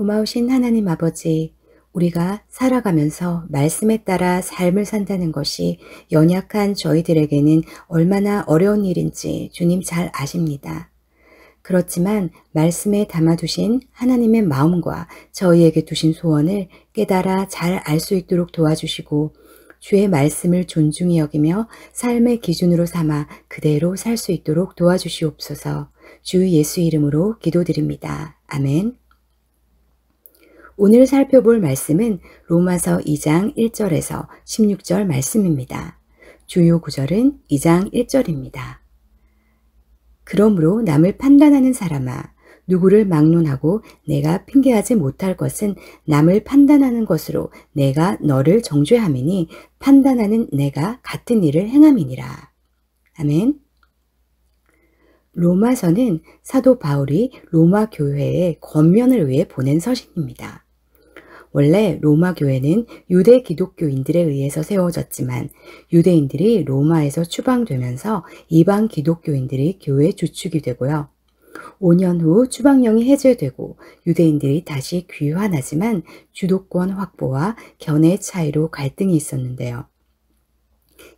고마우신 하나님 아버지, 우리가 살아가면서 말씀에 따라 삶을 산다는 것이 연약한 저희들에게는 얼마나 어려운 일인지 주님 잘 아십니다. 그렇지만 말씀에 담아두신 하나님의 마음과 저희에게 두신 소원을 깨달아 잘 알 수 있도록 도와주시고 주의 말씀을 존중히 여기며 삶의 기준으로 삼아 그대로 살 수 있도록 도와주시옵소서. 주 예수 이름으로 기도드립니다. 아멘. 오늘 살펴볼 말씀은 로마서 2장 1절에서 16절 말씀입니다. 주요 구절은 2장 1절입니다. 그러므로 남을 판단하는 사람아, 누구를 막론하고 내가 핑계하지 못할 것은 남을 판단하는 것으로 내가 너를 정죄함이니 판단하는 내가 같은 일을 행함이니라. 아멘. 로마서는 사도 바울이 로마 교회에 권면을 위해 보낸 서신입니다. 원래 로마 교회는 유대 기독교인들에 의해서 세워졌지만 유대인들이 로마에서 추방되면서 이방 기독교인들이 교회 주축이 되고요. 5년 후 추방령이 해제되고 유대인들이 다시 귀환하지만 주도권 확보와 견해 차이로 갈등이 있었는데요.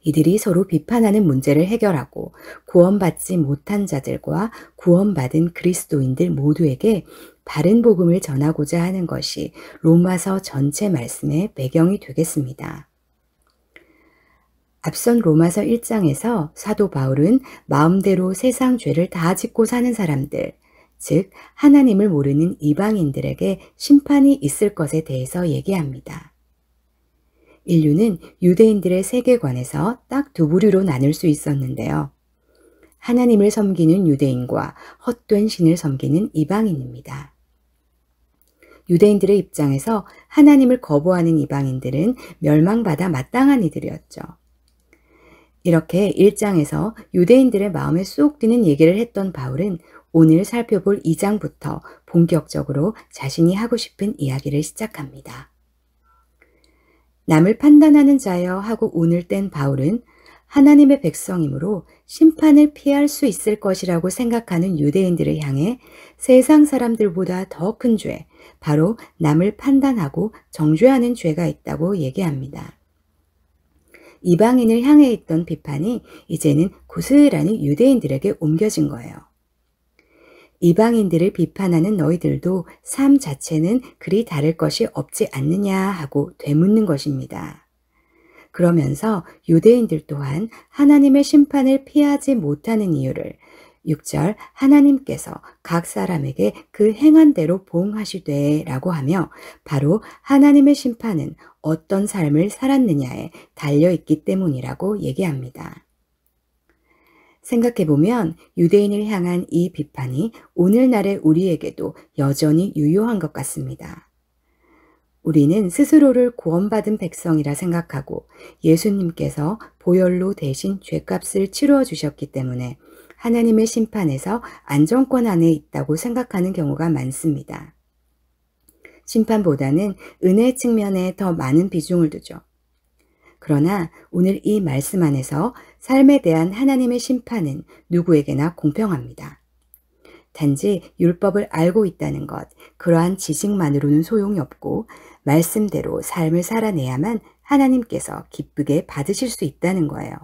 이들이 서로 비판하는 문제를 해결하고 구원받지 못한 자들과 구원받은 그리스도인들 모두에게 바른 복음을 전하고자 하는 것이 로마서 전체 말씀의 배경이 되겠습니다. 앞선 로마서 1장에서 사도 바울은 마음대로 세상 죄를 다 짓고 사는 사람들, 즉 하나님을 모르는 이방인들에게 심판이 있을 것에 대해서 얘기합니다. 인류는 유대인들의 세계관에서 딱 두 부류로 나눌 수 있었는데요. 하나님을 섬기는 유대인과 헛된 신을 섬기는 이방인입니다. 유대인들의 입장에서 하나님을 거부하는 이방인들은 멸망받아 마땅한 이들이었죠. 이렇게 1장에서 유대인들의 마음에 쏙 드는 얘기를 했던 바울은 오늘 살펴볼 2장부터 본격적으로 자신이 하고 싶은 이야기를 시작합니다. 남을 판단하는 자여 하고 운을 뗀 바울은 하나님의 백성이므로 심판을 피할 수 있을 것이라고 생각하는 유대인들을 향해 세상 사람들보다 더 큰 죄, 바로 남을 판단하고 정죄하는 죄가 있다고 얘기합니다. 이방인을 향해 있던 비판이 이제는 고스란히 유대인들에게 옮겨진 거예요. 이방인들을 비판하는 너희들도 삶 자체는 그리 다를 것이 없지 않느냐 하고 되묻는 것입니다. 그러면서 유대인들 또한 하나님의 심판을 피하지 못하는 이유를 6절 하나님께서 각 사람에게 그 행한 대로 보응하시되 라고 하며 바로 하나님의 심판은 어떤 삶을 살았느냐에 달려있기 때문이라고 얘기합니다. 생각해보면 유대인을 향한 이 비판이 오늘날의 우리에게도 여전히 유효한 것 같습니다. 우리는 스스로를 구원받은 백성이라 생각하고 예수님께서 보혈로 대신 죄값을 치루어 주셨기 때문에 하나님의 심판에서 안정권 안에 있다고 생각하는 경우가 많습니다. 심판보다는 은혜 측면에 더 많은 비중을 두죠. 그러나 오늘 이 말씀 안에서 삶에 대한 하나님의 심판은 누구에게나 공평합니다. 단지 율법을 알고 있다는 것, 그러한 지식만으로는 소용이 없고 말씀대로 삶을 살아내야만 하나님께서 기쁘게 받으실 수 있다는 거예요.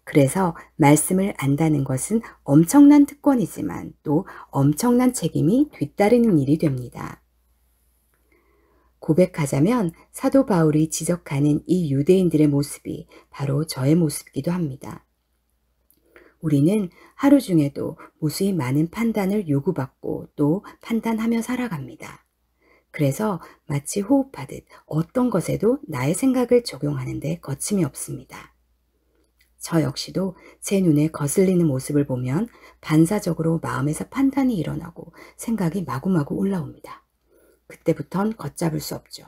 그래서 말씀을 안다는 것은 엄청난 특권이지만 또 엄청난 책임이 뒤따르는 일이 됩니다. 고백하자면 사도 바울이 지적하는 이 유대인들의 모습이 바로 저의 모습이기도 합니다. 우리는 하루 중에도 무수히 많은 판단을 요구받고 또 판단하며 살아갑니다. 그래서 마치 호흡하듯 어떤 것에도 나의 생각을 적용하는데 거침이 없습니다. 저 역시도 제 눈에 거슬리는 모습을 보면 반사적으로 마음에서 판단이 일어나고 생각이 마구마구 올라옵니다. 그때부턴 걷잡을 수 없죠.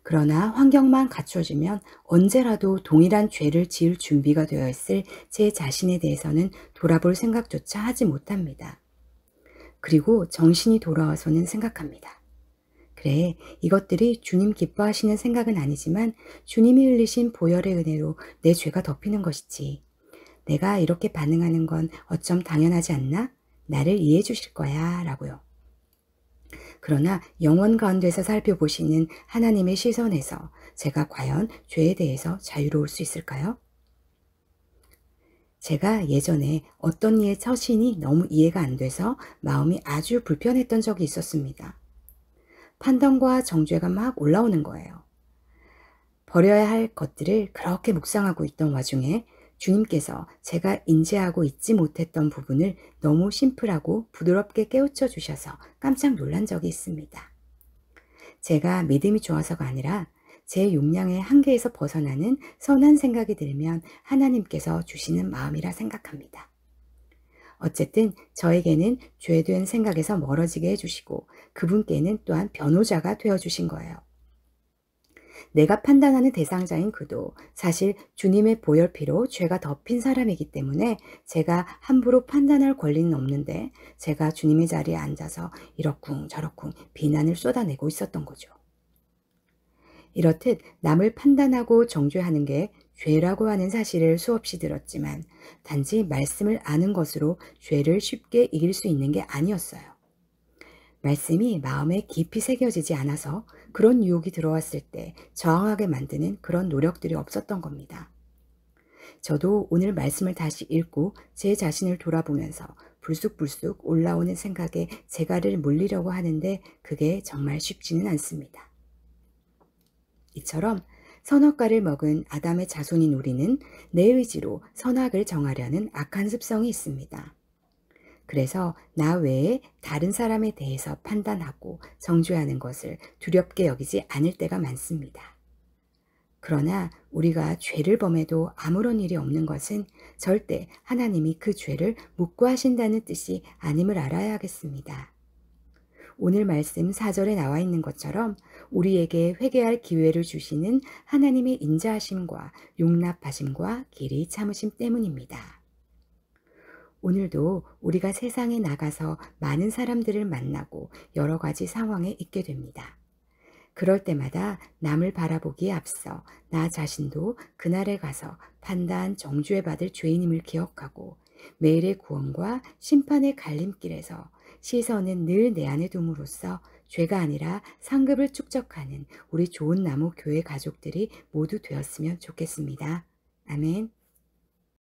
그러나 환경만 갖춰지면 언제라도 동일한 죄를 지을 준비가 되어 있을 제 자신에 대해서는 돌아볼 생각조차 하지 못합니다. 그리고 정신이 돌아와서는 생각합니다. 그래, 이것들이 주님 기뻐하시는 생각은 아니지만 주님이 흘리신 보혈의 은혜로 내 죄가 덮이는 것이지. 내가 이렇게 반응하는 건 어쩜 당연하지 않나? 나를 이해해 주실 거야 라고요. 그러나 영원 가운데서 살펴보시는 하나님의 시선에서 제가 과연 죄에 대해서 자유로울 수 있을까요? 제가 예전에 어떤 이의 처신이 너무 이해가 안 돼서 마음이 아주 불편했던 적이 있었습니다. 판단과 정죄가 막 올라오는 거예요. 버려야 할 것들을 그렇게 묵상하고 있던 와중에 주님께서 제가 인지하고 있지 못했던 부분을 너무 심플하고 부드럽게 깨우쳐 주셔서 깜짝 놀란 적이 있습니다. 제가 믿음이 좋아서가 아니라 제 용량의 한계에서 벗어나는 선한 생각이 들면 하나님께서 주시는 마음이라 생각합니다. 어쨌든 저에게는 죄된 생각에서 멀어지게 해주시고 그분께는 또한 변호자가 되어주신 거예요. 내가 판단하는 대상자인 그도 사실 주님의 보혈피로 죄가 덮인 사람이기 때문에 제가 함부로 판단할 권리는 없는데 제가 주님의 자리에 앉아서 이러쿵 저러쿵 비난을 쏟아내고 있었던 거죠. 이렇듯 남을 판단하고 정죄하는 게 죄라고 하는 사실을 수없이 들었지만 단지 말씀을 아는 것으로 죄를 쉽게 이길 수 있는 게 아니었어요. 말씀이 마음에 깊이 새겨지지 않아서 그런 유혹이 들어왔을 때 저항하게 만드는 그런 노력들이 없었던 겁니다. 저도 오늘 말씀을 다시 읽고 제 자신을 돌아보면서 불쑥불쑥 올라오는 생각에 재갈을 물리려고 하는데 그게 정말 쉽지는 않습니다. 이처럼 선악과를 먹은 아담의 자손인 우리는 내 의지로 선악을 정하려는 악한 습성이 있습니다. 그래서 나 외에 다른 사람에 대해서 판단하고 정죄하는 것을 두렵게 여기지 않을 때가 많습니다. 그러나 우리가 죄를 범해도 아무런 일이 없는 것은 절대 하나님이 그 죄를 묵고하신다는 뜻이 아님을 알아야 하겠습니다. 오늘 말씀 4절에 나와 있는 것처럼 우리에게 회개할 기회를 주시는 하나님의 인자하심과 용납하심과 길이 참으심 때문입니다. 오늘도 우리가 세상에 나가서 많은 사람들을 만나고 여러 가지 상황에 있게 됩니다. 그럴 때마다 남을 바라보기에 앞서 나 자신도 그날에 가서 판단, 정죄 받을 죄인임을 기억하고 매일의 구원과 심판의 갈림길에서 시선은 늘 내 안에 둠으로써 죄가 아니라 상급을 축적하는 우리 좋은 나무 교회 가족들이 모두 되었으면 좋겠습니다. 아멘.